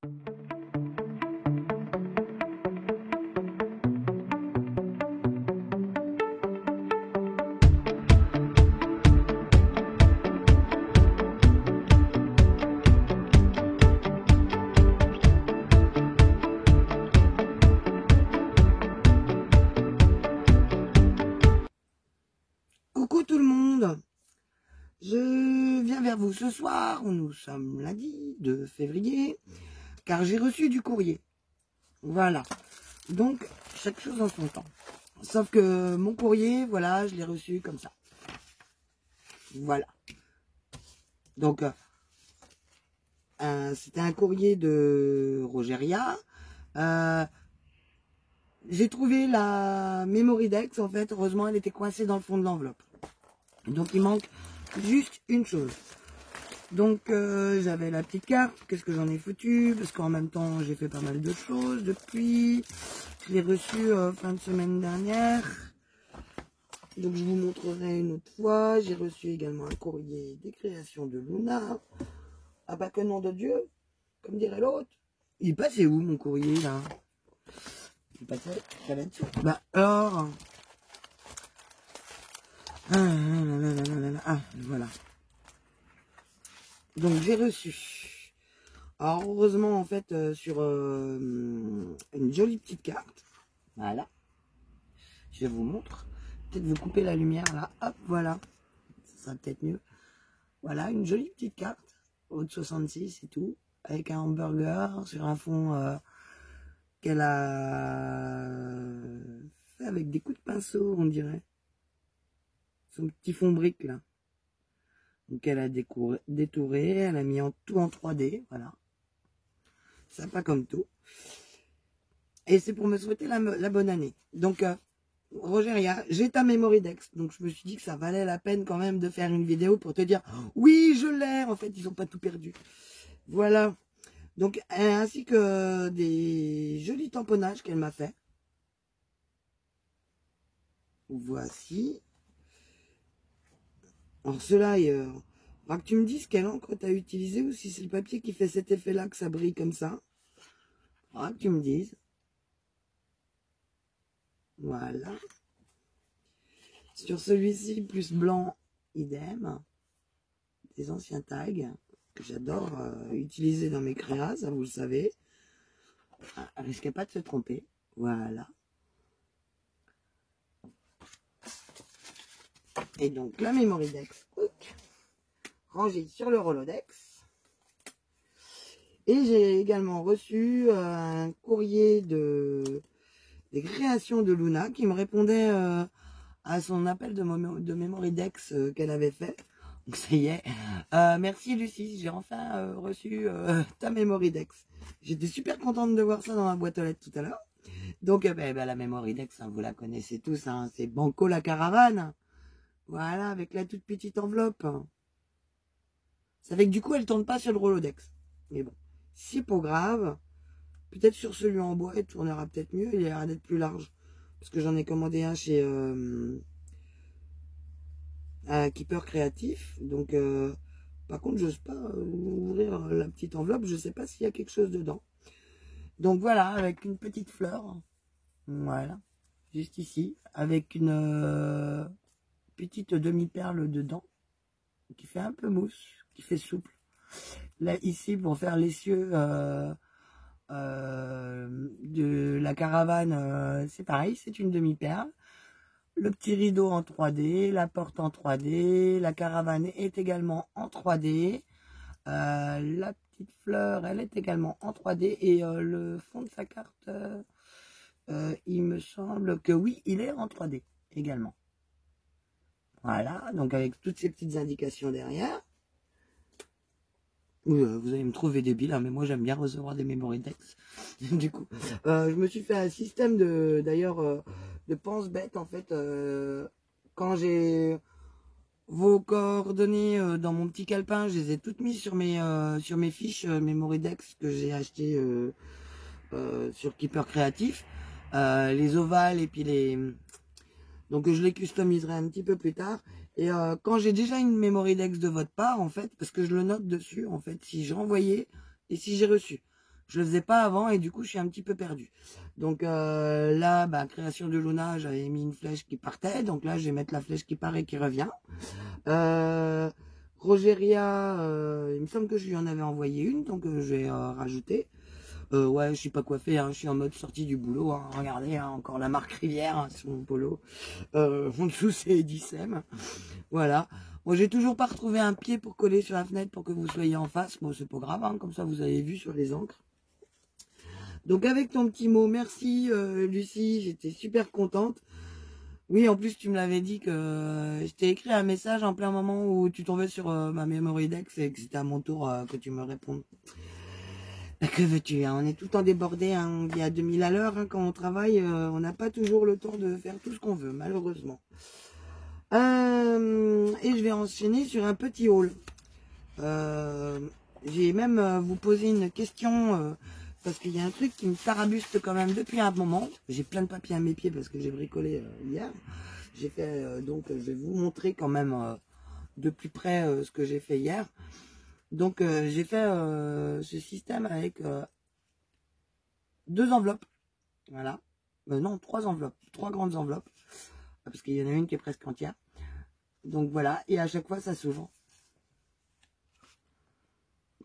Coucou tout le monde, je viens vers vous ce soir, nous sommes lundi 2 février, car j'ai reçu du courrier. Voilà, donc chaque chose en son temps. Sauf que mon courrier, voilà, je l'ai reçu comme ça. Voilà. Donc, c'était un courrier de Rogeria. J'ai trouvé la Memoridex, en fait, heureusement, elle était coincée dans le fond de l'enveloppe. Donc, il manque juste une chose. Donc, j'avais la petite carte. Qu'est-ce que j'en ai foutu? Parce qu'en même temps, j'ai fait pas mal de choses depuis. Je l'ai reçue fin de semaine dernière. Donc, je vous montrerai une autre fois. J'ai reçu également un courrier des créations de Luna. Ah bah, que nom de Dieu, comme dirait l'autre. Il passait où, mon courrier, là? Il passait là-dessus. Bah, alors... Ah, voilà. Donc, j'ai reçu. Alors, heureusement, en fait, sur une jolie petite carte. Voilà. Je vous montre. Peut-être vous couper la lumière, là. Hop, voilà. Ça sera peut-être mieux. Voilà, une jolie petite carte. Haute 66 et tout. Avec un hamburger sur un fond qu'elle a fait avec des coups de pinceau, on dirait. Son petit fond brique, là. Donc, elle a détouré, elle a mis tout en 3D, voilà. Sympa comme tout. Et c'est pour me souhaiter la bonne année. Donc, Rogeria, j'ai ta Memoridex. Donc, je me suis dit que ça valait la peine quand même de faire une vidéo pour te dire, oui, je l'ai. En fait, ils n'ont pas tout perdu. Voilà. Donc, ainsi que des jolis tamponnages qu'elle m'a fait. Voici. Alors, ceux-là, faudra que tu me dises quelle encre tu as utilisé ou si c'est le papier qui fait cet effet-là que ça brille comme ça. Faudra que tu me dises. Voilà. Sur celui-ci, plus blanc, idem. Des anciens tags que j'adore utiliser dans mes créas, ça vous le savez. Ah, risquez pas de se tromper. Voilà. Et donc, la Memoridex, rangée sur le Rolodex. Et j'ai également reçu un courrier des créations de Luna qui me répondait à son appel de Memoridex qu'elle avait fait. Donc ça y est. Merci Lucie, j'ai enfin reçu ta Memoridex. J'étais super contente de voir ça dans ma boîte aux lettres tout à l'heure. Donc la Memoridex, hein, vous la connaissez tous, hein, c'est Banco la caravane. Voilà, avec la toute petite enveloppe. Ça fait que du coup, elle tourne pas sur le Rolodex. Mais bon, c'est pas grave. Peut-être sur celui en bois, il tournera peut-être mieux. Il a l'air d'être plus large. Parce que j'en ai commandé un chez un Keeper Créatif. Donc, par contre, j'ose pas ouvrir la petite enveloppe. Je sais pas s'il y a quelque chose dedans. Donc voilà, avec une petite fleur. Voilà. Juste ici. Avec une petite demi-perle dedans. Qui fait un peu mousse. Qui fait souple. Là, ici, pour faire l'essieu de la caravane, c'est pareil, c'est une demi-perle. Le petit rideau en 3D, la porte en 3D, la caravane est également en 3D. La petite fleur, elle est également en 3D. Et le fond de sa carte, il me semble que oui, il est en 3D également. Voilà, donc avec toutes ces petites indications derrière. Oui, vous allez me trouver débile, hein, mais moi j'aime bien recevoir des Memoridex. Du coup, je me suis fait un système de pense-bête en fait. Quand j'ai vos coordonnées dans mon petit calepin, je les ai toutes mises sur mes fiches Memoridex que j'ai acheté sur Keeper Créatif. Les ovales et puis donc je les customiserai un petit peu plus tard. Et quand j'ai déjà une Memoridex de votre part, en fait, parce que je le note dessus, en fait, si j'ai envoyé et si j'ai reçu. Je le faisais pas avant et du coup, je suis un petit peu perdu. Donc là, bah, création de Luna, j'avais mis une flèche qui partait. Donc là, je vais mettre la flèche qui part et qui revient. Rogeria, il me semble que je lui en avais envoyé une, donc je vais rajouter. Ouais, je suis pas coiffé, hein, je suis en mode sortie du boulot. Hein. Regardez, hein, encore la marque Rivière hein, sur mon polo. En dessous, c'est Edicem. Voilà. Bon, j'ai toujours pas retrouvé un pied pour coller sur la fenêtre pour que vous soyez en face. Bon, c'est pas grave, hein, comme ça vous avez vu sur les encres. Donc avec ton petit mot, merci Lucie, j'étais super contente. Oui, en plus tu me l'avais dit que je t'ai écrit un message en plein moment où tu tombais sur ma memory deck et que c'était à mon tour que tu me répondes. Que veux-tu, hein, on est tout le temps débordé, hein, il y a 2000 à l'heure, hein, quand on travaille, on n'a pas toujours le temps de faire tout ce qu'on veut, malheureusement. Et je vais enchaîner sur un petit haul. J'ai même vous poser une question, parce qu'il y a un truc qui me tarabuste quand même depuis un moment. J'ai plein de papiers à mes pieds parce que j'ai bricolé hier. J'ai fait, donc je vais vous montrer quand même de plus près ce que j'ai fait hier. Donc j'ai fait ce système avec 2 enveloppes, voilà. Non, 3 enveloppes, 3 grandes enveloppes, parce qu'il y en a une qui est presque entière. Donc voilà, et à chaque fois ça s'ouvre.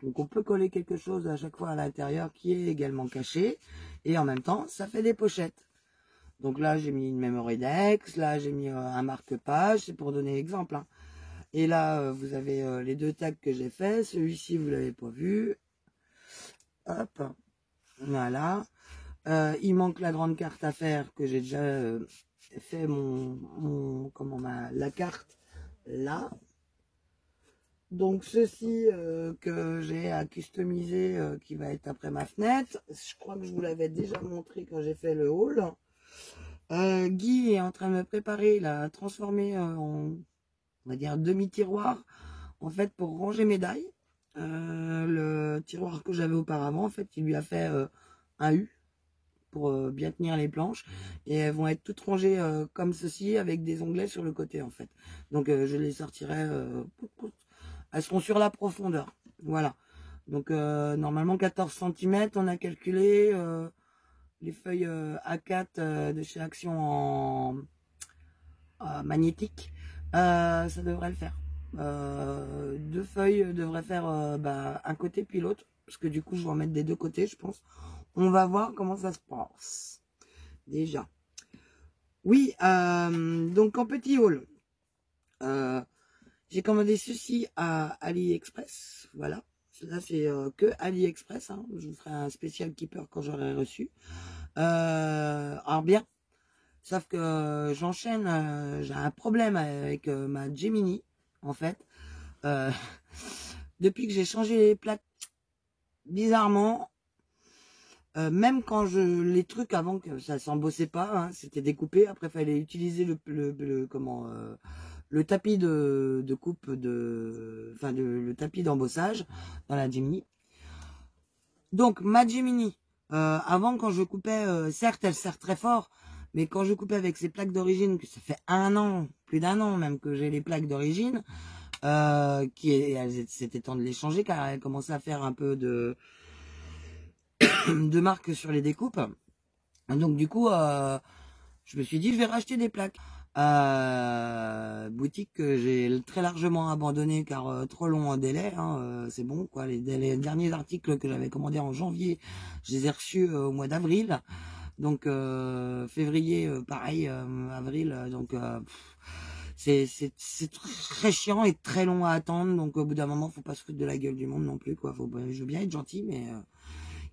Donc on peut coller quelque chose à chaque fois à l'intérieur qui est également caché, et en même temps ça fait des pochettes. Donc là j'ai mis une memory deck, là j'ai mis un marque-page, c'est pour donner l'exemple. Hein. Et là, vous avez les 2 tags que j'ai fait. Celui-ci, vous l'avez pas vu. Hop. Voilà. Il manque la grande carte à faire que j'ai déjà fait la carte là. Donc ceci que j'ai à customiser qui va être après ma fenêtre. Je crois que je vous l'avais déjà montré quand j'ai fait le haul. Guy est en train de me préparer. Il a transformé en... on va dire demi-tiroir, en fait, pour ranger mes dailles. Le tiroir que j'avais auparavant, en fait, il lui a fait un U pour bien tenir les planches. Et elles vont être toutes rangées comme ceci, avec des onglets sur le côté, en fait. Donc, je les sortirai. Elles seront sur la profondeur. Voilà. Donc, normalement, 14 cm, on a calculé les feuilles A4 de chez Action en magnétique. Ça devrait le faire. 2 feuilles devraient faire un côté puis l'autre, parce que du coup je vais en mettre des 2 côtés, je pense. On va voir comment ça se passe déjà. Oui, donc en petit haul, j'ai commandé ceci à AliExpress. Voilà, là c'est que AliExpress, hein. Je vous ferai un spécial keeper quand j'aurai reçu. Alors bien, sauf que j'enchaîne, j'ai un problème avec ma Gemini, en fait. Depuis que j'ai changé les plaques, bizarrement, même quand les trucs avant que ça s'embossait pas, hein, c'était découpé, après il fallait utiliser le tapis de coupe le tapis d'embossage dans la Gemini. Donc ma Gemini, avant quand je coupais, certes elle serre très fort, mais quand je coupais avec ces plaques d'origine, que ça fait 1 an, plus d'1 an même que j'ai les plaques d'origine, c'était temps de les changer car elle commençait à faire un peu de marque sur les découpes. Donc du coup, je me suis dit je vais racheter des plaques. Boutique que j'ai très largement abandonnée car trop long en délai. Hein, c'est bon quoi. Les derniers articles que j'avais commandés en janvier, je les ai reçus au mois d'avril. Donc février, pareil, avril. Donc c'est très chiant et très long à attendre, donc au bout d'un moment faut pas se foutre de la gueule du monde non plus quoi. Je veux bien être gentil, mais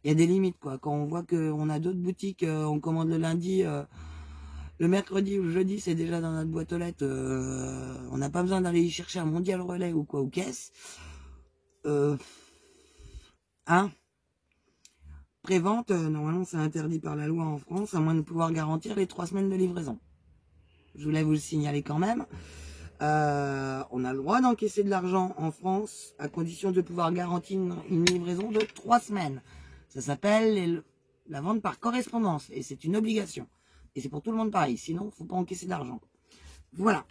il y a des limites quoi. Quand on voit qu'on a d'autres boutiques, on commande le lundi, le mercredi ou le jeudi c'est déjà dans notre boîte aux lettres, on n'a pas besoin d'aller y chercher un mondial relais ou quoi ou caisse. Hein, prévente, normalement c'est interdit par la loi en France, à moins de pouvoir garantir les 3 semaines de livraison. Je voulais vous le signaler quand même. On a le droit d'encaisser de l'argent en France à condition de pouvoir garantir une livraison de 3 semaines. Ça s'appelle la vente par correspondance et c'est une obligation. Et c'est pour tout le monde pareil, sinon il ne faut pas encaisser d'argent. Voilà.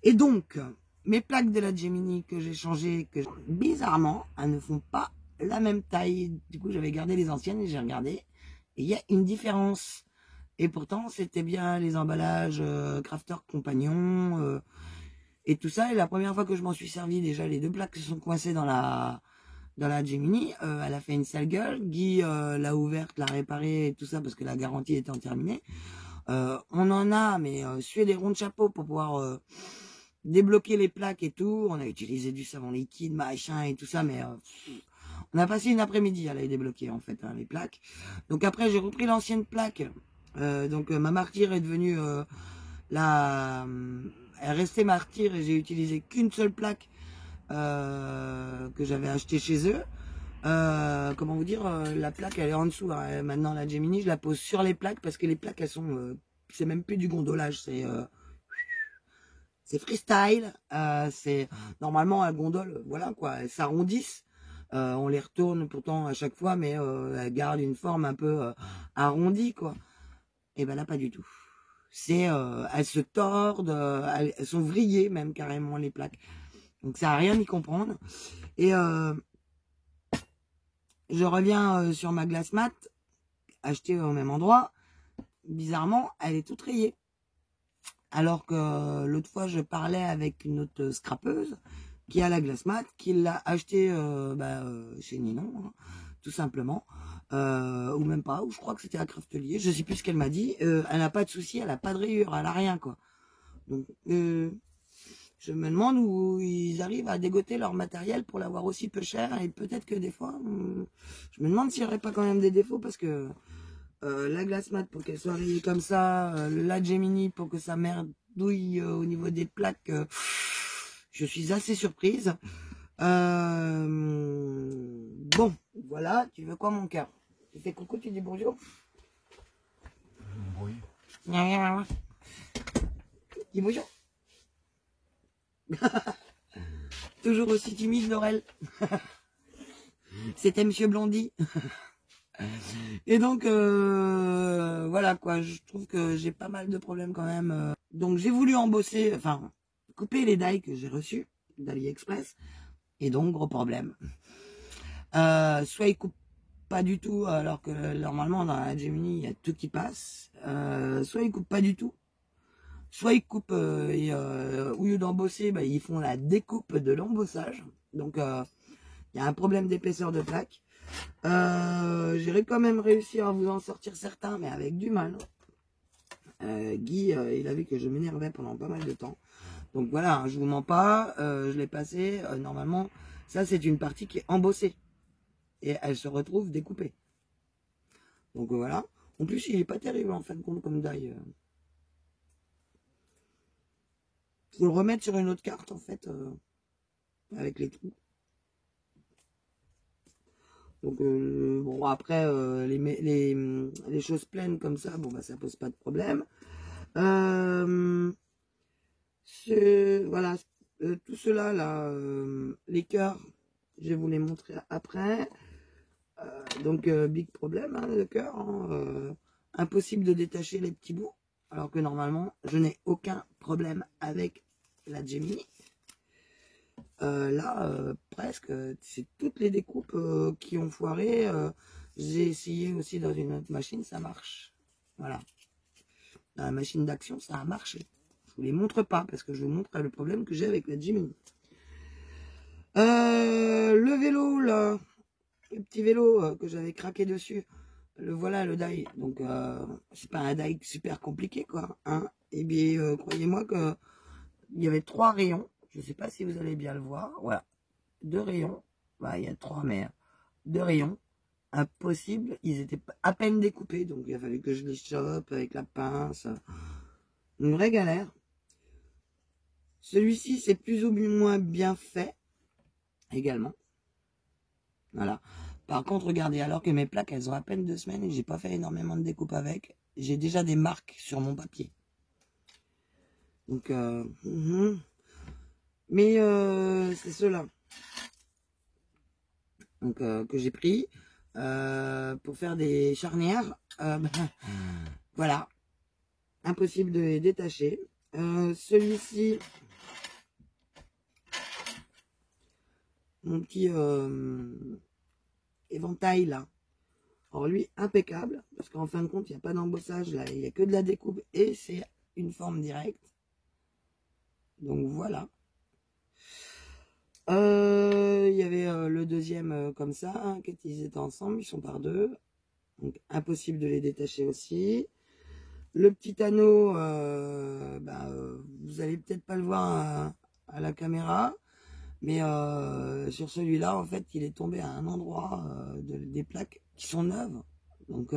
Et donc, mes plaques de la Gemini que j'ai changées, bizarrement, elles ne font pas la même taille. Du coup, j'avais gardé les anciennes et j'ai regardé. Et il y a une différence. Et pourtant, c'était bien les emballages Crafter Compagnon et tout ça. Et la première fois que je m'en suis servi, déjà, les deux plaques se sont coincées dans la Gemini. Elle a fait une sale gueule. Guy l'a ouverte, l'a réparée et tout ça parce que la garantie étant terminée. On en a, mais sué des ronds de chapeau pour pouvoir débloquer les plaques et tout. On a utilisé du savon liquide, machin et tout ça, mais on a passé une après-midi à les débloquer en fait, hein, les plaques. Donc après, j'ai repris l'ancienne plaque. Ma martyre est devenue elle est restée martyre et j'ai utilisé qu'une seule plaque que j'avais achetée chez eux. Comment vous dire, la plaque elle est en dessous. Hein. Maintenant la Gemini, je la pose sur les plaques parce que les plaques elles sont, c'est même plus du gondolage, c'est freestyle. C'est normalement un gondole, voilà quoi, elles s'arrondissent. On les retourne pourtant à chaque fois, mais elles gardent une forme un peu arrondie quoi. Et ben là pas du tout. Elles se tordent, elles sont vrillées même carrément les plaques. Donc ça a rien d'y comprendre. Et je reviens sur ma glace mat achetée au même endroit. Bizarrement, elle est toute rayée. Alors que l'autre fois, je parlais avec une autre scrapeuse qui a la glace mat, qui l'a achetée chez Ninon, hein, tout simplement. Ou même pas, ou je crois que c'était à Craftelier, je sais plus ce qu'elle m'a dit. Elle n'a pas de souci, elle n'a pas de rayures, elle a rien quoi. Donc je me demande où ils arrivent à dégoter leur matériel pour l'avoir aussi peu cher, et peut-être que des fois, je me demande s'il n'y aurait pas quand même des défauts parce que la glace mat pour qu'elle soit rayée comme ça, la Gemini pour que ça merdouille au niveau des plaques, je suis assez surprise. Bon, voilà, tu veux quoi mon cœur? Tu fais coucou, tu dis bonjour? Oui. Dis bonjour. Toujours aussi timide, Laurel. C'était Monsieur Blondy. Et donc, voilà quoi, je trouve que j'ai pas mal de problèmes quand même. Donc j'ai voulu embosser, enfin, couper les die que j'ai reçus d'AliExpress. Et donc, gros problème. Soit ils coupent pas du tout, alors que normalement dans la Gemini, il y a tout qui passe. Soit ils coupent pas du tout. Soit ils coupent, au lieu d'embosser, ils font la découpe de l'embossage. Donc, il y a un problème d'épaisseur de plaque. J'ai quand même réussi à vous en sortir certains, mais avec du mal. Guy, il a vu que je m'énervais pendant pas mal de temps. Donc voilà, hein, je vous mens pas, je l'ai passé. Normalement, ça c'est une partie qui est embossée. Et elle se retrouve découpée. Donc voilà. En plus, il est pas terrible en fin de compte comme die. Faut le remettre sur une autre carte en fait, avec les trous. Donc bon après les choses pleines comme ça, bon ça pose pas de problème. Voilà, tout cela là, les cœurs, je vais vous les montrer après. Donc big problème hein, le cœur, hein, impossible de détacher les petits bouts, alors que normalement je n'ai aucun problème avec la Gemini. Là, presque, c'est toutes les découpes qui ont foiré. J'ai essayé aussi dans une autre machine, ça marche. Voilà. Dans la machine d'action, ça a marché. Je vous les montre pas parce que je vous montre le problème que j'ai avec la Gemini. Le vélo, là, le petit vélo que j'avais craqué dessus, le voilà le die. Donc, c'est pas un die super compliqué, quoi. Hein. Et bien, croyez-moi que il y avait 3 rayons. Je ne sais pas si vous allez bien le voir. Voilà. 2 rayons. Bah, il y a 3, mais 2 rayons. Impossible. Ils étaient à peine découpés. Donc, il a fallu que je les chope avec la pince. Une vraie galère. Celui-ci, c'est plus ou moins bien fait. Également. Voilà. Par contre, regardez, alors que mes plaques, elles ont à peine 2 semaines et j'ai pas fait énormément de découpe avec. J'ai déjà des marques sur mon papier. Donc, mais c'est ceux-là. Donc, que j'ai pris pour faire des charnières. Voilà. Impossible de les détacher. Celui-ci, mon petit éventail là. Alors lui, impeccable, parce qu'en fin de compte, il n'y a pas d'embossage, là, il n'y a que de la découpe, et c'est une forme directe. Donc voilà. Il y avait le deuxième comme ça, hein, quand ils étaient ensemble, ils sont par deux. Donc impossible de les détacher aussi. Le petit anneau, vous allez peut-être pas le voir à la caméra, mais sur celui-là, en fait, il est tombé à un endroit des plaques qui sont neuves. Donc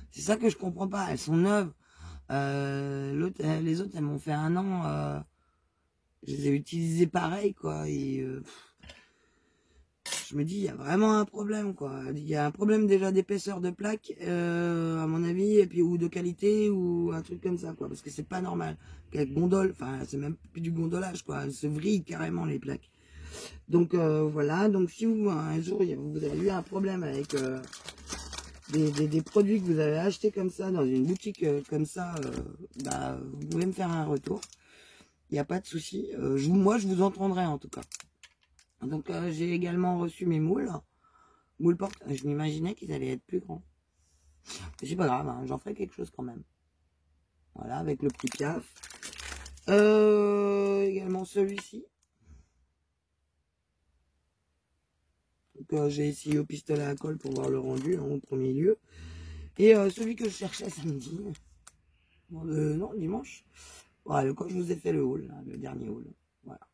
c'est ça que je comprends pas, elles sont neuves. Les autres, elles m'ont fait 1 an. Je les ai utilisées pareil, quoi. Et je me dis, il y a vraiment un problème, quoi. Il y a un problème déjà d'épaisseur de plaque, à mon avis, et puis ou de qualité, ou un truc comme ça, quoi. Parce que c'est pas normal. Qu'elles gondolent, enfin, c'est même plus du gondolage, quoi. Elles se vrillent carrément, les plaques. Donc, voilà. Donc, si vous, un jour, vous avez eu un problème avec des produits que vous avez achetés comme ça, dans une boutique comme ça, vous pouvez me faire un retour. Il n'y a pas de souci. Moi, je vous entendrai, en tout cas. Donc j'ai également reçu mes moules. Moules porte, je m'imaginais qu'ils allaient être plus grands. Mais c'est pas grave, hein, j'en ferai quelque chose quand même. Voilà, avec le petit piaf. Également celui-ci. Donc j'ai essayé au pistolet à colle pour voir le rendu, hein, au premier lieu. Et celui que je cherchais samedi. Non, dimanche. Voilà, quand je vous ai fait le haul, là, le dernier haul. Voilà.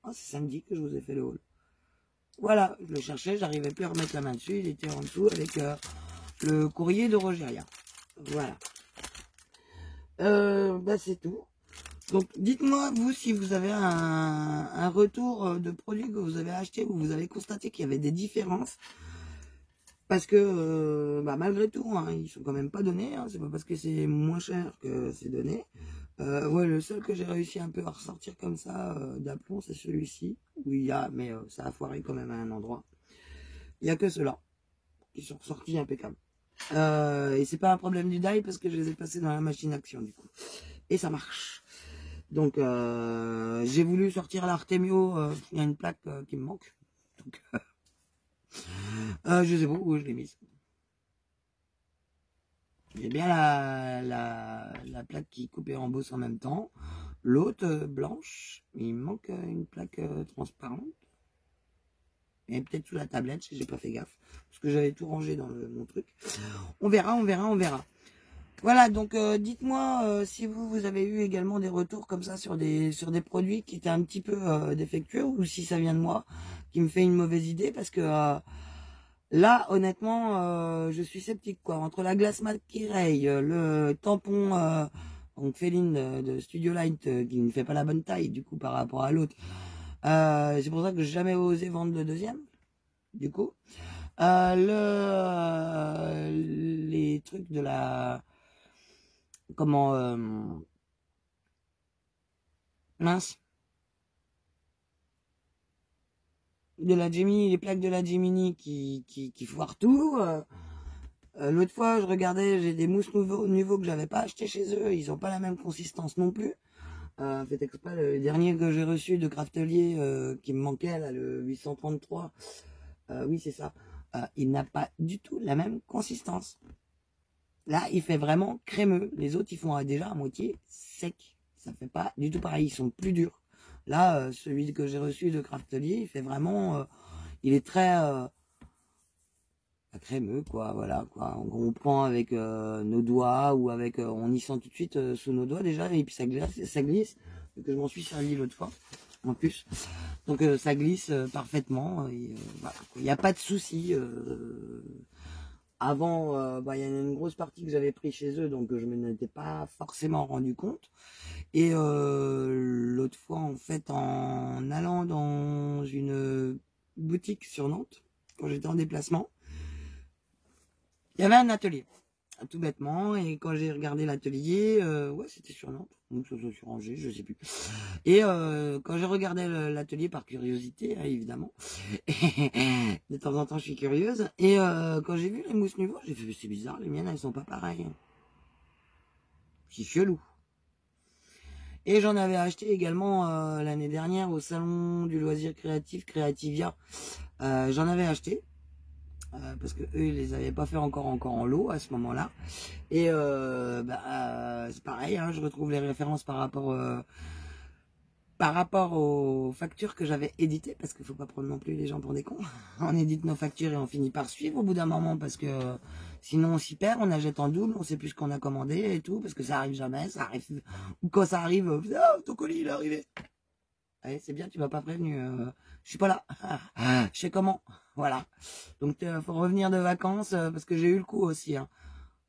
Ah, c'est samedi que je vous ai fait le haul. Voilà, je le cherchais, j'arrivais plus à remettre la main dessus, il était en dessous avec le courrier de Rogeria. Voilà. C'est tout. Donc, dites-moi, vous, si vous avez un retour de produits que vous avez acheté où vous avez constaté qu'il y avait des différences. Parce que, malgré tout, hein, ils sont quand même pas donnés. Hein, c'est pas parce que c'est moins cher que c'est donné. Ouais, le seul que j'ai réussi un peu à ressortir comme ça d'aplomb, c'est celui-ci. Où il y a, mais ça a foiré quand même à un endroit. Il n'y a que ceux-là qui sont ressortis impeccables. Et c'est pas un problème du die parce que je les ai passés dans la machine action du coup. Et ça marche. Donc j'ai voulu sortir l'Artemio. Il y a une plaque qui me manque. Donc, je sais pas où je l'ai mise. J'ai bien la plaque qui coupe et rembosse en même temps. L'autre blanche. Il me manque une plaque transparente. Et peut-être sous la tablette, j'ai pas fait gaffe. Parce que j'avais tout rangé dans mon truc. On verra, on verra, on verra. Voilà, donc dites-moi si vous avez eu également des retours comme ça sur des produits qui étaient un petit peu défectueux ou si ça vient de moi, qui me fait une mauvaise idée parce que là, honnêtement, je suis sceptique, quoi. Entre la glace mat qui raye, le tampon donc Féline de Studio Light qui ne fait pas la bonne taille du coup par rapport à l'autre. C'est pour ça que j'ai jamais osé vendre le deuxième, du coup. Les trucs de la... Comment... mince. De la Gemini, les plaques de la Gemini qui foirent tout. L'autre fois, je regardais, j'ai des mousses nouveaux que j'avais pas acheté chez eux. Ils ont pas la même consistance non plus. Faites exprès, le dernier que j'ai reçu de Craftelier qui me manquait, là, le 833. Oui, c'est ça. Il n'a pas du tout la même consistance. Là, il fait vraiment crémeux. Les autres, ils font déjà à moitié sec. Ça fait pas du tout pareil. Ils sont plus durs. Là, celui que j'ai reçu de Craftelier, il fait vraiment... il est très crémeux, quoi. Voilà, quoi. On prend avec nos doigts ou avec... on y sent tout de suite sous nos doigts déjà. Et puis ça glisse. Donc je m'en suis servi l'autre fois, en plus. Donc ça glisse parfaitement. Et, voilà. Il n'y a pas de souci. Avant, il y a une grosse partie que j'avais pris chez eux, donc je ne m'en étais pas forcément rendu compte. Et l'autre fois, en fait, en allant dans une boutique sur Nantes, quand j'étais en déplacement, il y avait un atelier, tout bêtement. Et quand j'ai regardé l'atelier, ouais, c'était sur Nantes, donc ça sur Angers, je sais plus. Et quand j'ai regardé l'atelier par curiosité, hein, évidemment, de temps en temps je suis curieuse, et quand j'ai vu les mousses nouveaux, j'ai fait c'est bizarre, les miennes elles sont pas pareilles. C'est chelou. Et j'en avais acheté également l'année dernière au salon du loisir créatif Creativia. J'en avais acheté. parce que eux, ils les avaient pas fait encore en lot à ce moment-là. Et c'est pareil, hein, je retrouve les références par rapport aux factures que j'avais éditées, parce qu'il faut pas prendre non plus les gens pour des cons. On édite nos factures et on finit par suivre au bout d'un moment, parce que sinon on s'y perd, on achète en double, on sait plus ce qu'on a commandé et tout, parce que ça arrive jamais, ça arrive, ou quand ça arrive, oh, ton colis il est arrivé. Allez, c'est bien, tu m'as pas prévenu, je suis pas là, je sais comment, voilà. Donc faut revenir de vacances, parce que j'ai eu le coup aussi, hein.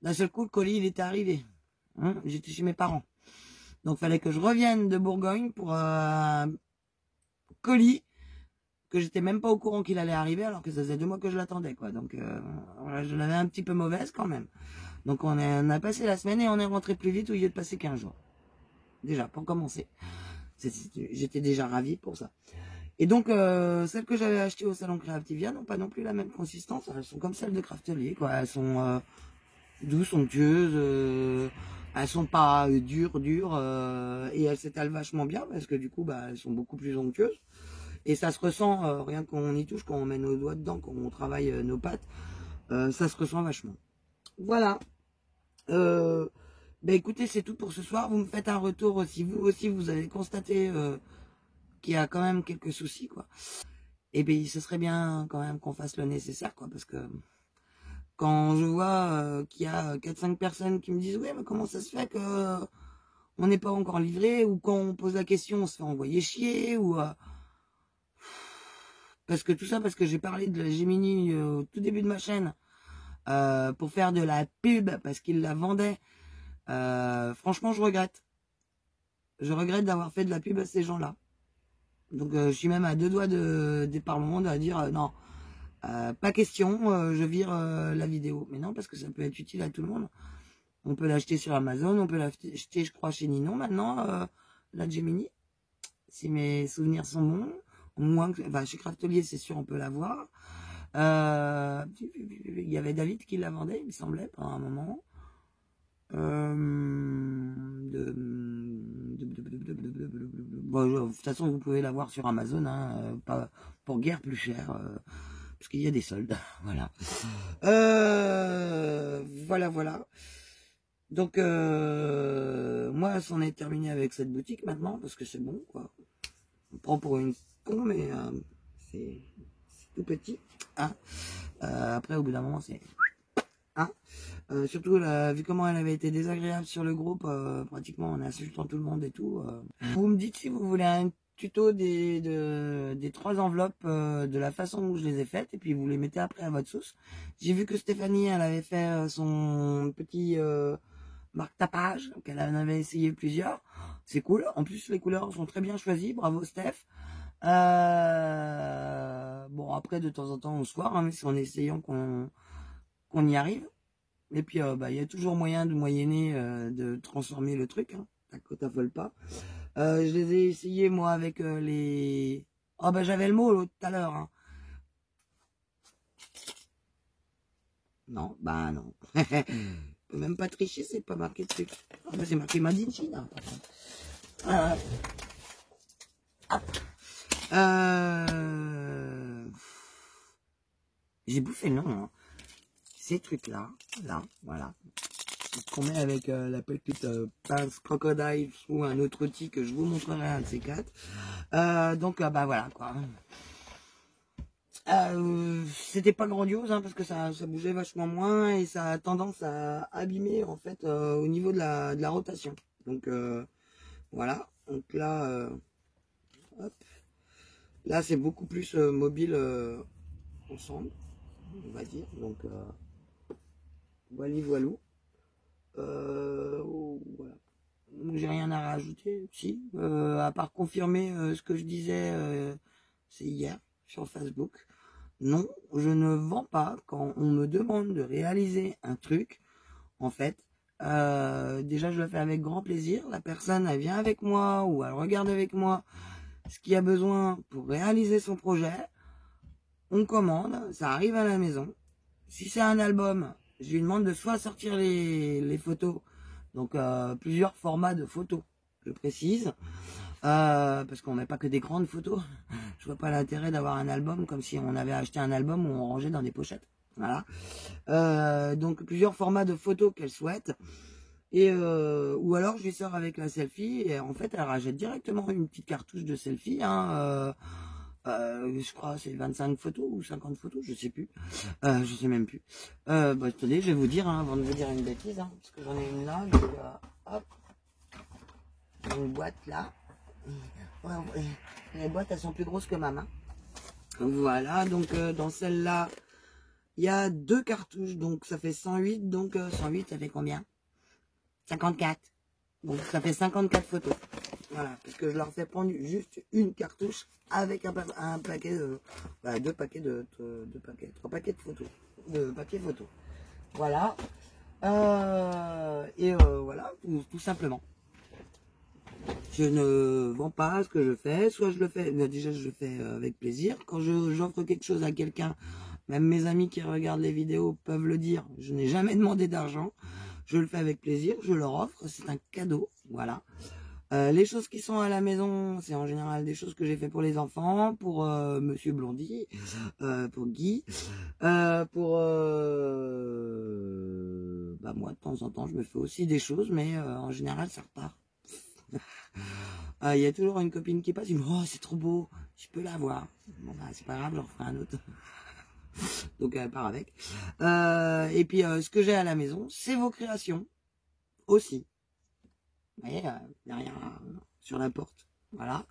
D'un seul coup, le colis il était arrivé, hein, j'étais chez mes parents. Donc, fallait que je revienne de Bourgogne pour un colis que j'étais même pas au courant qu'il allait arriver, alors que ça faisait 2 mois que je l'attendais, quoi. Donc, voilà, je l'avais un petit peu mauvaise quand même. Donc, on a passé la semaine et on est rentré plus vite au lieu de passer 15 jours. Déjà, pour commencer. J'étais déjà ravie pour ça. Et donc, celles que j'avais achetées au salon Créativia n'ont pas non plus la même consistance. Elles sont comme celles de Craftelier, quoi. Elles sont douces, onctueuses, elles sont pas dures, et elles s'étalent vachement bien parce que du coup, elles sont beaucoup plus onctueuses. Et ça se ressent, rien qu'on y touche, quand on met nos doigts dedans, quand on travaille nos pâtes, ça se ressent vachement. Voilà. Écoutez, c'est tout pour ce soir. Vous me faites un retour si vous aussi vous avez constaté qu'il y a quand même quelques soucis, quoi. Et bien, ce serait bien quand même qu'on fasse le nécessaire, quoi, parce que quand je vois qu'il y a 4-5 personnes qui me disent « Oui, mais comment ça se fait que on n'est pas encore livré ?» ou quand on pose la question, on se fait envoyer chier, ou parce que j'ai parlé de la Gemini au tout début de ma chaîne pour faire de la pub, parce qu'ils la vendaient. Franchement, je regrette. Je regrette d'avoir fait de la pub à ces gens-là. Donc, je suis même à 2 doigts de départ le monde à dire non. Pas question, je vire la vidéo. Mais non, parce que ça peut être utile à tout le monde. On peut l'acheter sur Amazon, on peut l'acheter, je crois, chez Ninon maintenant, la Gemini. Si mes souvenirs sont bons. Au moins, chez Craftelier, c'est sûr, on peut l'avoir. Il y avait David qui la vendait, il me semblait, pendant un moment. De toute façon, vous pouvez l'avoir sur Amazon, hein, pas pour guère plus cher. Parce qu'il y a des soldes, voilà. Voilà. Donc, moi, c'en est terminé avec cette boutique maintenant, parce que c'est bon, quoi. On prend pour une con, mais c'est tout petit. Hein. Après, au bout d'un moment, c'est... Hein. Surtout, vu comment elle avait été désagréable sur le groupe, pratiquement en insultant tout le monde et tout. Vous me dites si vous voulez un tuto des 3 enveloppes, de la façon où je les ai faites, et puis vous les mettez après à votre sauce. J'ai vu que Stéphanie, elle avait fait son petit marque-tapage, qu'elle en avait essayé plusieurs. C'est cool. En plus, les couleurs sont très bien choisies. Bravo, Steph. Bon, après, de temps en temps, on se voit, hein, c'est en essayant qu'on y arrive. Et puis, il y a toujours moyen de moyenner, de transformer le truc. Hein. T'affole pas. Je les ai essayés, moi, avec les... Oh, j'avais le mot tout à l'heure. Hein. Non, non. Je peux même pas tricher, c'est pas marqué dessus. C'est marqué Made in China. J'ai bouffé le nom. Hein. Ces trucs-là, voilà. Qu'on met avec la petite pince crocodile ou un autre outil que je vous montrerai, un de ces 4. Donc, voilà, quoi. C'était pas grandiose, hein, parce que ça bougeait vachement moins et ça a tendance à abîmer, en fait, au niveau de la rotation. Donc, voilà. Donc là, hop. Là, c'est beaucoup plus mobile ensemble, on va dire. Donc, voilou. Voilà. J'ai rien à rajouter, si, à part confirmer ce que je disais, c'est hier, sur Facebook. Non, je ne vends pas quand on me demande de réaliser un truc. En fait, déjà, je le fais avec grand plaisir. La personne, elle vient avec moi ou elle regarde avec moi ce qu'il y a besoin pour réaliser son projet. On commande, ça arrive à la maison. Si c'est un album, je lui demande de soit sortir les photos, donc plusieurs formats de photos, je précise, parce qu'on met pas que des grandes photos. Je vois pas l'intérêt d'avoir un album comme si on avait acheté un album où on rangeait dans des pochettes. Voilà. Donc plusieurs formats de photos qu'elle souhaite. Et ou alors je lui sors avec la selfie et en fait elle rachète directement une petite cartouche de selfie. Hein, je crois c'est 25 photos ou 50 photos, je sais plus. Je sais même plus. Bah, attendez, je vais vous dire, hein, avant de vous dire une bêtise, hein, parce que j'en ai une là, donc, hop, une boîte là. Ouais, ouais, les boîtes elles sont plus grosses que ma main. Voilà, donc dans celle-là, il y a 2 cartouches, donc ça fait 108, donc 108 ça fait combien? 54. Donc ça fait 54 photos. Voilà, parce que je leur fais prendre juste une cartouche avec un paquet de, 2 paquets de, 3 paquets de photos, de papier photo. Voilà. Voilà, tout simplement. Je ne vends pas ce que je fais, soit je le fais, déjà je le fais avec plaisir. Quand j'offre quelque chose à quelqu'un, même mes amis qui regardent les vidéos peuvent le dire, je n'ai jamais demandé d'argent. Je le fais avec plaisir, je leur offre, c'est un cadeau, voilà. Les choses qui sont à la maison, c'est en général des choses que j'ai fait pour les enfants, pour Monsieur Blondy, pour Guy, moi de temps en temps je me fais aussi des choses, mais en général ça repart. Il y a toujours une copine qui passe, il me dit oh c'est trop beau, je peux l'avoir. Bon bah c'est pas grave, j'en referai un autre. Donc elle part avec. Et puis ce que j'ai à la maison, c'est vos créations aussi. Vous voyez, derrière sur la porte, voilà,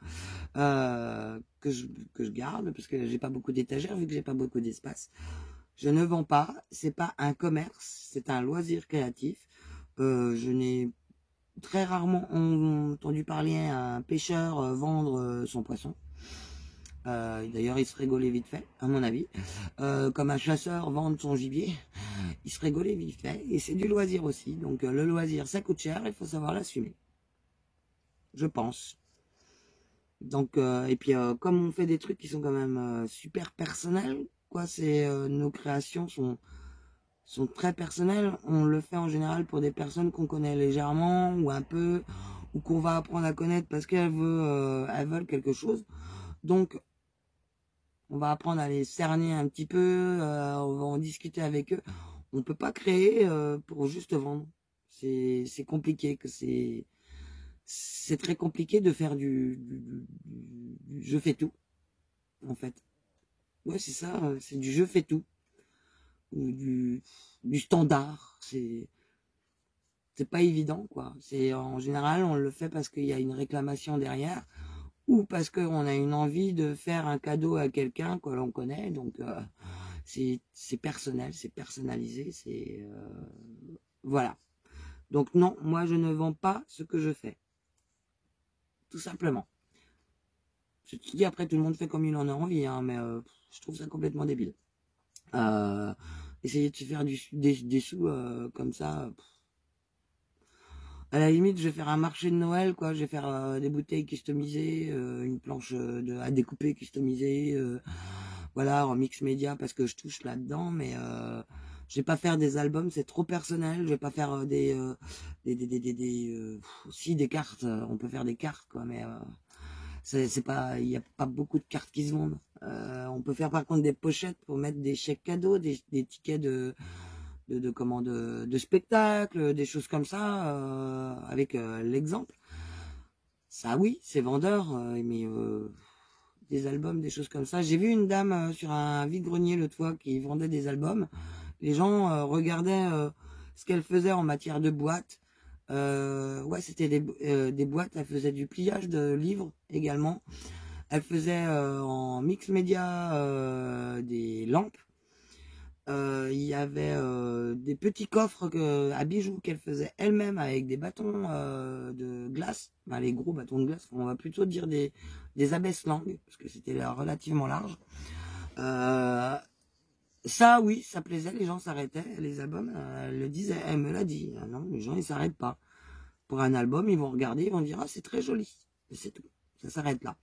que je garde parce que j'ai pas beaucoup d'étagères vu que j'ai pas beaucoup d'espace. Je ne vends pas, c'est pas un commerce, c'est un loisir créatif. Je n'ai très rarement entendu parler à un pêcheur vendre son poisson. D'ailleurs, il se rigolait vite fait, à mon avis. Comme un chasseur vendre son gibier, il se rigolait vite fait. Et c'est du loisir aussi. Donc le loisir, ça coûte cher, il faut savoir l'assumer. Je pense. Donc, et puis comme on fait des trucs qui sont quand même super personnels, quoi, nos créations sont très personnelles. On le fait en général pour des personnes qu'on connaît légèrement ou un peu, ou qu'on va apprendre à connaître parce qu'elles veulent quelque chose. Donc, on va apprendre à les cerner un petit peu, on va en discuter avec eux. On peut pas créer pour juste vendre. C'est compliqué, c'est très compliqué de faire du je fais tout, en fait. Ouais, c'est ça, c'est du je fais tout. Ou du standard. C'est pas évident, quoi. En général, on le fait parce qu'il y a une réclamation derrière ou parce qu'on a une envie de faire un cadeau à quelqu'un que l'on connaît. Donc, c'est personnel, c'est personnalisé, voilà. Donc non, moi je ne vends pas ce que je fais. Tout simplement. Je te dis, après tout le monde fait comme il en a envie, hein, mais je trouve ça complètement débile. Essayer de se faire des sous comme ça. À la limite, je vais faire un marché de Noël, quoi. Je vais faire des bouteilles customisées, une planche à découper customisée, voilà, en mix média parce que je touche là-dedans, mais je vais pas faire des albums, c'est trop personnel. Je vais pas faire si des cartes, on peut faire des cartes, quoi, mais c'est pas, il y a pas beaucoup de cartes qui se vendent. On peut faire par contre des pochettes pour mettre des chèques cadeaux, des tickets de spectacle, des choses comme ça, avec l'exemple. Ça oui, c'est vendeur, mais des albums, des choses comme ça. J'ai vu une dame sur un vide-grenier l'autre fois qui vendait des albums. Les gens regardaient ce qu'elle faisait en matière de boîtes. Ouais, c'était des boîtes. Elle faisait du pliage de livres également. Elle faisait en mix média des lampes. Il y avait des petits coffres à bijoux qu'elle faisait elle-même avec des bâtons de glace, enfin, les gros bâtons de glace, on va plutôt dire des abaisse-langues, parce que c'était relativement large. Ça oui, ça plaisait, les gens s'arrêtaient, les albums, elle le disait, elle me l'a dit. Ah non, les gens ils s'arrêtent pas. Pour un album, ils vont regarder, ils vont dire ah c'est très joli, c'est tout, ça s'arrête là.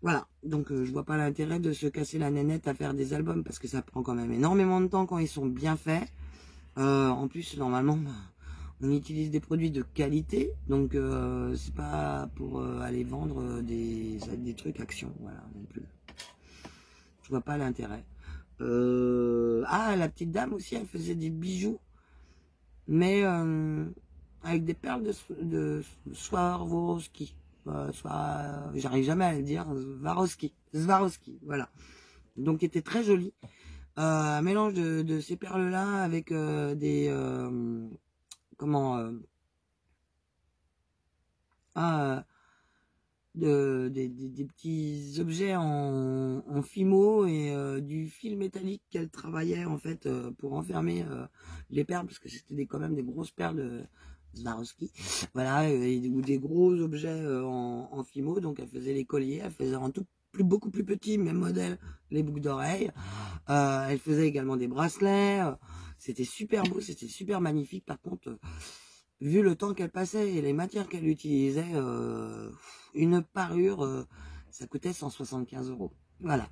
Voilà, donc je vois pas l'intérêt de se casser la nénette à faire des albums parce que ça prend quand même énormément de temps quand ils sont bien faits. En plus, normalement, on utilise des produits de qualité, donc c'est pas pour aller vendre des trucs action, voilà, non plus. Je vois pas l'intérêt. Ah, la petite dame aussi, elle faisait des bijoux, mais avec des perles de Swarovski. J'arrive jamais à le dire, Swarovski, voilà. Donc, qui était très joli. Un mélange de ces perles-là avec des... des petits objets en fimo et du fil métallique qu'elle travaillait en fait pour enfermer les perles, parce que c'était quand même des grosses perles de Swarovski, voilà, ou des gros objets en fimo. Donc elle faisait les colliers, elle faisait en tout beaucoup plus petit, même modèle, les boucles d'oreilles, elle faisait également des bracelets, c'était super beau, c'était super magnifique. Par contre, vu le temps qu'elle passait et les matières qu'elle utilisait, une parure, ça coûtait 175 €. Voilà.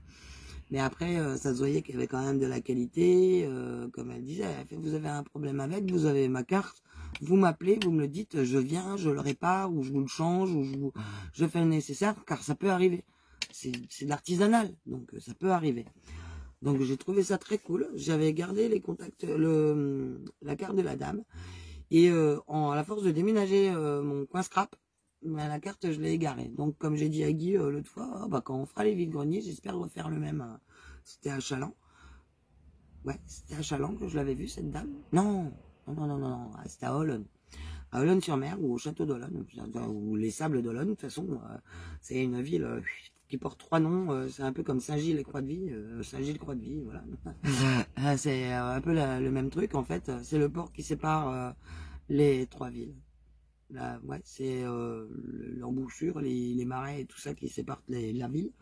Mais après, ça se voyait qu'il y avait quand même de la qualité. Comme elle disait, elle fait, vous avez un problème avec, vous avez ma carte, vous m'appelez, vous me le dites, je viens, je le répare, ou je vous le change, ou je fais le nécessaire, car ça peut arriver. C'est de l'artisanal, donc ça peut arriver. Donc j'ai trouvé ça très cool. J'avais gardé les contacts, la carte de la dame. Et à la force de déménager mon coin scrap, la carte, je l'ai égarée. Donc, comme j'ai dit à Guy l'autre fois, quand on fera les vides-greniers, j'espère refaire le même. C'était à Chaland. Ouais, c'était à Chaland que je l'avais vu, cette dame. Non, non. C'était à Olonne. À Olonne-sur-Mer ou au château d'Olonne, ou les Sables d'Olonne. De toute façon, c'est une ville qui porte 3 noms. C'est un peu comme Saint-Gilles et Croix-de-Vie. Saint-Gilles-Croix-de-Vie, voilà. C'est un peu le même truc, en fait. C'est le port qui sépare les 3 villes. Là, ouais, c'est l'embouchure, les marais et tout ça qui séparent la ville.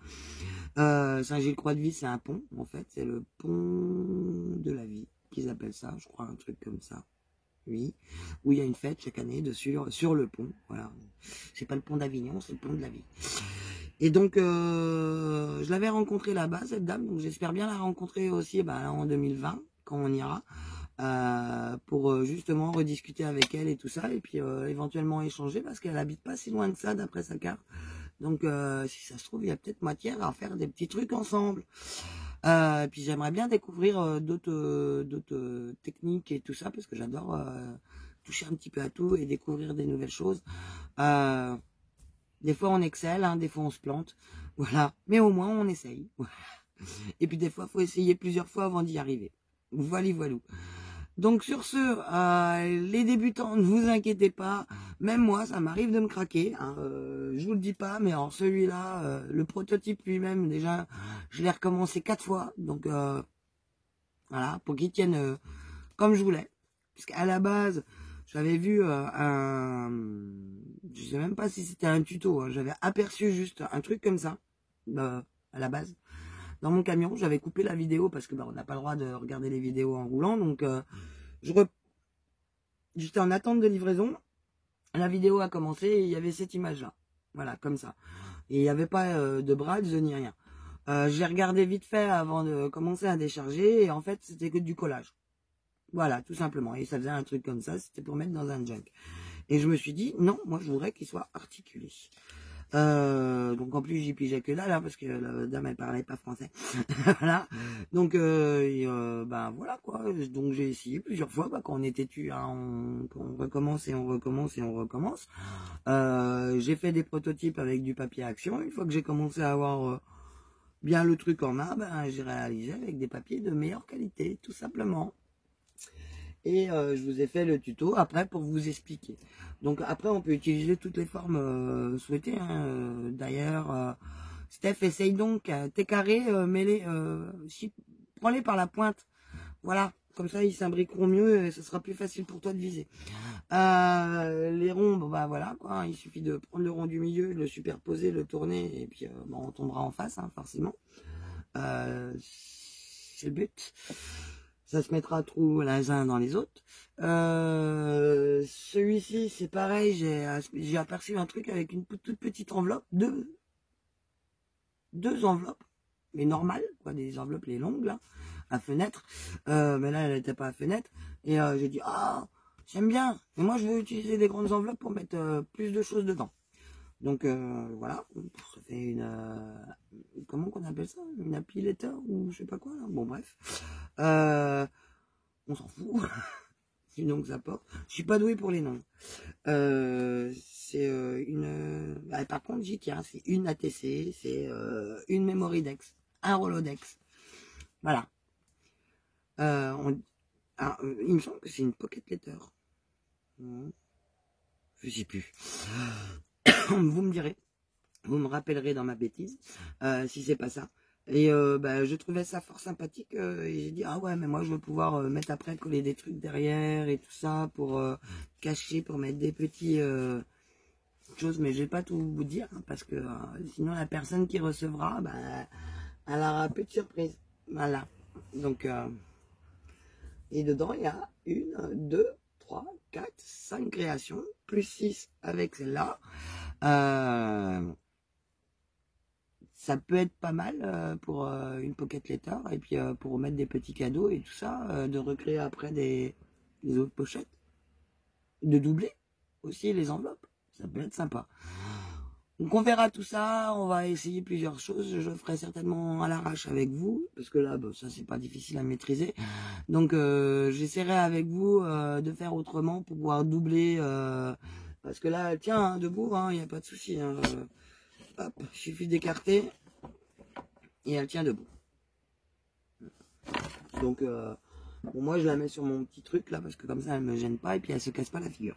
Saint-Gilles-Croix-de-Vie, c'est un pont, en fait. C'est le pont de la vie, qu'ils appellent ça, je crois, un truc comme ça. Oui, où il y a une fête chaque année dessus, sur le pont. Voilà. C'est pas le pont d'Avignon, c'est le pont de la vie. Et donc, je l'avais rencontrée là-bas, cette dame. Donc, j'espère bien la rencontrer aussi en 2020, quand on ira. Pour justement rediscuter avec elle et tout ça, et puis éventuellement échanger, parce qu'elle habite pas si loin de ça d'après sa carte. Donc si ça se trouve, il y a peut-être matière à faire des petits trucs ensemble. Et puis j'aimerais bien découvrir d'autres techniques et tout ça, parce que j'adore toucher un petit peu à tout et découvrir des nouvelles choses. Des fois on excelle, hein, des fois on se plante, voilà, mais au moins on essaye. Et puis des fois il faut essayer plusieurs fois avant d'y arriver. Voilà. Donc sur ce, les débutants, ne vous inquiétez pas, même moi ça m'arrive de me craquer, hein, je vous le dis pas, mais en celui-là, le prototype lui-même, déjà, je l'ai recommencé 4 fois, donc voilà, pour qu'il tienne comme je voulais. Parce qu'à la base, j'avais vu je sais même pas si c'était un tuto, hein, j'avais aperçu juste un truc comme ça, à la base. Dans mon camion, j'avais coupé la vidéo parce que on n'a pas le droit de regarder les vidéos en roulant, donc j'étais en attente de livraison. La vidéo a commencé et il y avait cette image-là, voilà, comme ça. Et il n'y avait pas de bras, ni rien. J'ai regardé vite fait avant de commencer à décharger et en fait c'était que du collage. Voilà, tout simplement. Et ça faisait un truc comme ça, c'était pour mettre dans un junk. Et je me suis dit, non, moi je voudrais qu'il soit articulé. Donc en plus j'y pigeais que là parce que la dame elle parlait pas français. Voilà. Donc voilà quoi. Donc j'ai essayé plusieurs fois quand on était têtu, hein, on recommence et on recommence et on recommence. J'ai fait des prototypes avec du papier action. Une fois que j'ai commencé à avoir bien le truc en main, j'ai réalisé avec des papiers de meilleure qualité, tout simplement. Et je vous ai fait le tuto après pour vous expliquer. Donc après, on peut utiliser toutes les formes souhaitées. Hein. D'ailleurs, Steph, essaye donc tes carrés, prends-les par la pointe. Voilà, comme ça, ils s'imbriqueront mieux et ce sera plus facile pour toi de viser. Les ronds, voilà, quoi. Il suffit de prendre le rond du milieu, le superposer, le tourner, et puis on tombera en face, hein, forcément. C'est le but. Ça se mettra trop les uns dans les autres. Celui-ci, c'est pareil, j'ai aperçu un truc avec une toute petite enveloppe, deux enveloppes, mais normales, quoi, des enveloppes les longues, là, à fenêtre. Mais là, elle n'était pas à fenêtre. Et j'ai dit, j'aime bien, mais moi, je veux utiliser des grandes enveloppes pour mettre plus de choses dedans. Donc voilà, ça fait comment qu'on appelle ça, une happy letter ou je sais pas quoi là. Bon bref, on s'en fout. Sinon que ça porte. Je suis pas doué pour les noms. C'est par contre j'y tiens, c'est une ATC, c'est une Memory Dex, un Rolodex. Voilà. Il me semble que c'est une Pocket Letter. Je sais plus. Vous me direz, vous me rappellerez dans ma bêtise si c'est pas ça. Et je trouvais ça fort sympathique et j'ai dit ah ouais mais moi je veux pouvoir mettre après coller des trucs derrière et tout ça pour cacher, pour mettre des petits choses, mais je vais pas tout vous dire hein, parce que sinon la personne qui recevra elle aura peu de surprise. Voilà. Donc et dedans il y a 1, 2, 3, 4, 5 créations, plus 6 avec celle-là. Ça peut être pas mal pour une pocket letter et puis pour mettre des petits cadeaux et tout ça, de recréer après des autres pochettes, de doubler aussi les enveloppes, ça peut être sympa. Donc on verra tout ça, on va essayer plusieurs choses, je ferai certainement à l'arrache avec vous, parce que là ça c'est pas difficile à maîtriser, donc j'essaierai avec vous de faire autrement pour pouvoir doubler, parce que là elle tient hein, debout, il n'y a pas de souci. Hop, il suffit d'écarter et elle tient debout. Donc, bon, moi je la mets sur mon petit truc là parce que comme ça elle me gêne pas et puis elle se casse pas la figure.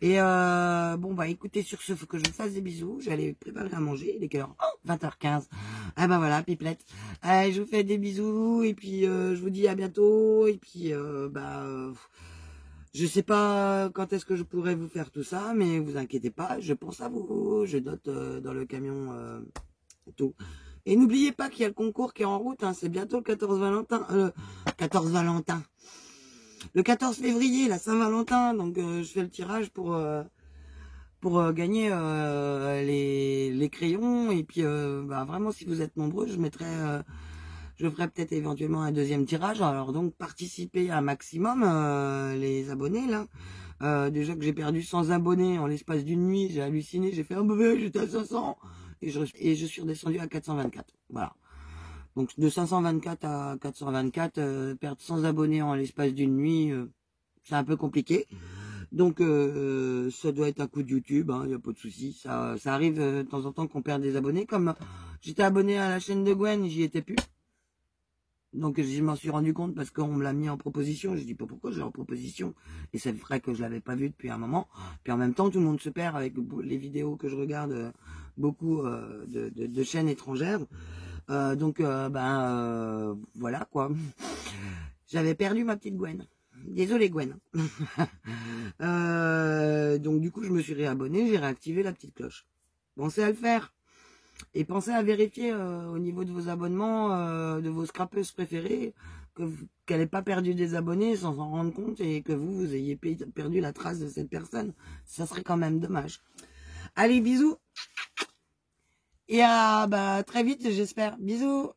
Et bon bah écoutez, sur ce, faut que je vous fasse des bisous. J'allais préparer à manger. Il est quelle heure? Oh, 20h15. Ah bah voilà, pipelette. Allez, je vous fais des bisous et puis je vous dis à bientôt et puis je sais pas quand est-ce que je pourrais vous faire tout ça, mais vous inquiétez pas, je pense à vous, je note dans le camion tout. Et n'oubliez pas qu'il y a le concours qui est en route, hein, c'est bientôt le 14 Valentin. Le 14 février, la Saint-Valentin, donc je fais le tirage pour gagner les crayons. Et puis vraiment, si vous êtes nombreux, je ferai peut-être éventuellement un deuxième tirage. Alors donc participez un maximum, les abonnés là. Déjà que j'ai perdu 100 abonnés en l'espace d'une nuit, j'ai halluciné, j'ai fait un bébé, j'étais à 500 et je suis redescendu à 424. Voilà. Donc de 524 à 424, perdre 100 abonnés en l'espace d'une nuit, c'est un peu compliqué. Donc ça doit être un coup de YouTube, il n'y a pas de souci. Ça arrive de temps en temps qu'on perd des abonnés. Comme j'étais abonné à la chaîne de Gwen, j'y étais plus. Donc je m'en suis rendu compte parce qu'on me l'a mis en proposition. Je dis pas pourquoi je l'ai en proposition. Et c'est vrai que je l'avais pas vu depuis un moment. Puis en même temps, tout le monde se perd avec les vidéos que je regarde beaucoup de chaînes étrangères. Voilà quoi. J'avais perdu ma petite Gwen. Désolée Gwen. Donc du coup, je me suis réabonné, j'ai réactivé la petite cloche. Pensez à le faire. Et pensez à vérifier au niveau de vos abonnements, de vos scrapeuses préférées, qu'elle n'ait pas perdu des abonnés sans s'en rendre compte et que vous ayez perdu la trace de cette personne. Ça serait quand même dommage. Allez, bisous. Et à très vite, j'espère. Bisous.